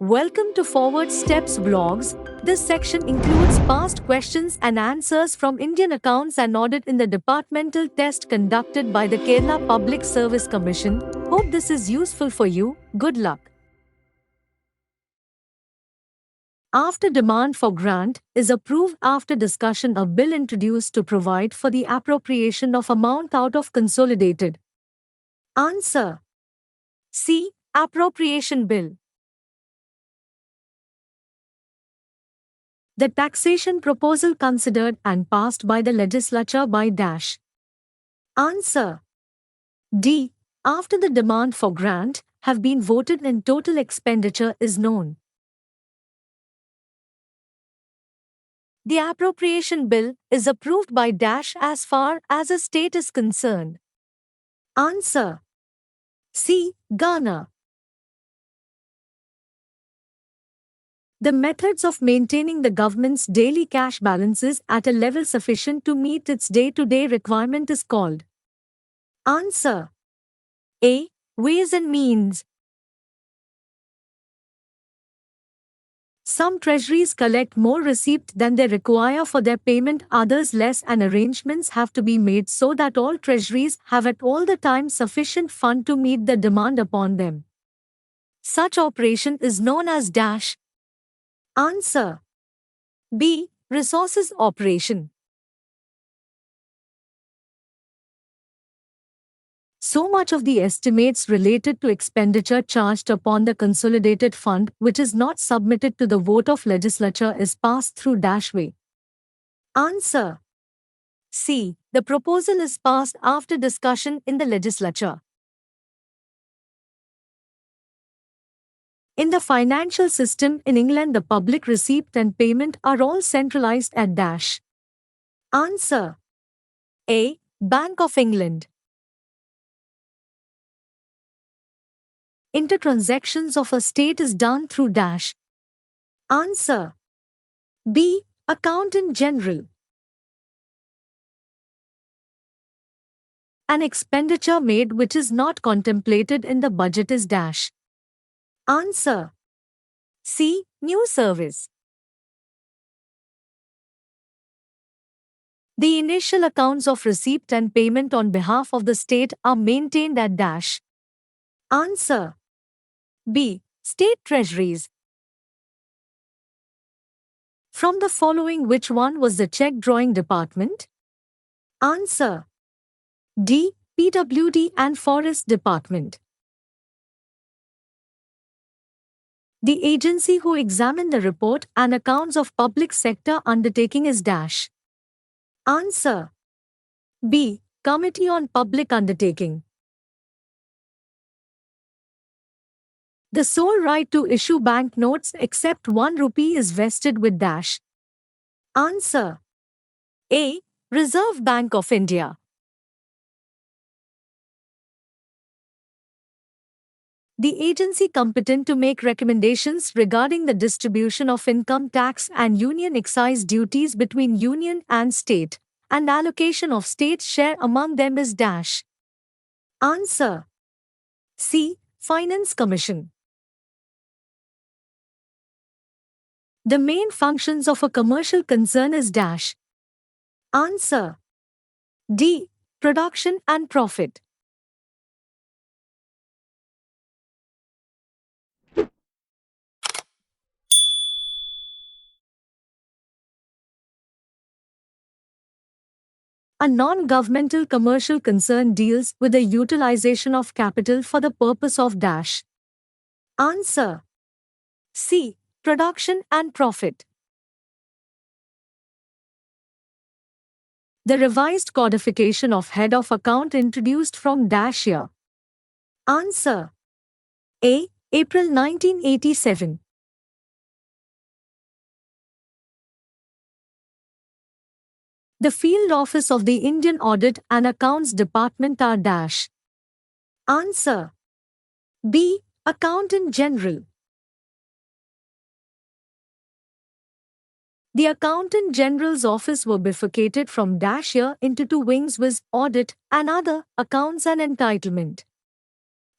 Welcome to Forward Steps Vlogs. This section includes past questions and answers from Indian Accounts and Audit in the departmental test conducted by the Kerala Public Service Commission. Hope this is useful for you. Good luck. After demand for grant is approved after discussion of bill introduced to provide for the appropriation of amount out of consolidated. Answer C. Appropriation Bill. The taxation proposal considered and passed by the legislature by dash. Answer D. After the demand for grant have been voted and total expenditure is known. The appropriation bill is approved by dash as far as a state is concerned. Answer C. Ghana. The methods of maintaining the government's daily cash balances at a level sufficient to meet its day-to-day requirement is called. Answer A. Ways and means. Some treasuries collect more receipt than they require for their payment, others less, and arrangements have to be made so that all treasuries have at all the time sufficient fund to meet the demand upon them. Such operation is known as dash. Answer B. Resources operation. So much of the estimates related to expenditure charged upon the consolidated fund which is not submitted to the vote of legislature is passed through dash way. Answer C. The proposal is passed after discussion in the legislature. In the financial system in England, the public receipt and payment are all centralized at dash. Answer A. Bank of England. Intertransactions of a state is done through dash. Answer B. Accountant General. An expenditure made which is not contemplated in the budget is dash. Answer C. New service. The initial accounts of receipt and payment on behalf of the state are maintained at dash. Answer B. State treasuries. From the following, which one was the check drawing department? Answer D. PWD and Forest Department. The agency who examined the report and accounts of public sector undertaking is dash. Answer B. Committee on Public Undertaking. The sole right to issue bank notes except 1 rupee is vested with dash. Answer A. Reserve Bank of India. The agency competent to make recommendations regarding the distribution of income tax and union excise duties between union and state, and allocation of state share among them is dash. Answer C. Finance Commission. The main functions of a commercial concern is dash. Answer D. Production and profit. A non-governmental commercial concern deals with the utilization of capital for the purpose of dash. Answer C. Production and profit. The revised codification of head of account introduced from dash year. Answer A. April 1987. The field office of the Indian Audit and Accounts Department are dash. Answer B. Accountant General. The Accountant General's office were bifurcated from dash year into two wings, viz. Audit and Other, Accounts and Entitlement.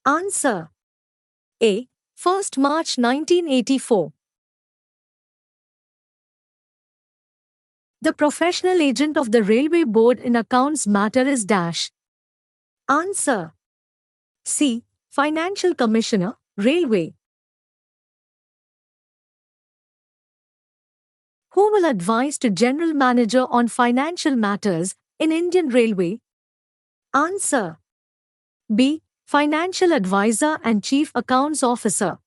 Answer A. 1st March 1984. The professional agent of the Railway Board in accounts matter is dash. Answer. C. Financial Commissioner, Railway. Who will advise to General Manager on financial matters in Indian Railway? Answer. B. Financial Advisor and Chief Accounts Officer.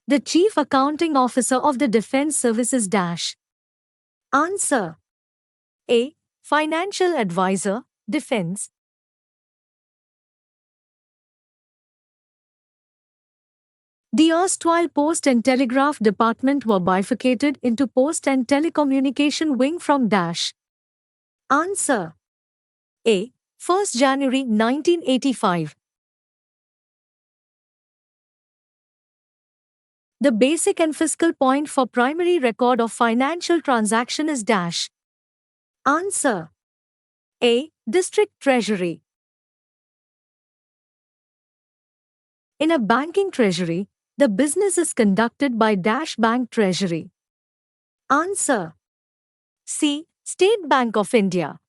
The Chief Accounting Officer of the Defence Services dash. Answer. A. Financial Advisor, Defence. The erstwhile Post and Telegraph Department were bifurcated into Post and Telecommunication Wing from dash. Answer. A. 1st January 1985. The basic and fiscal point for primary record of financial transaction is dash. Answer. A. District Treasury. In a banking treasury, the business is conducted by dash bank treasury. Answer. C. State Bank of India.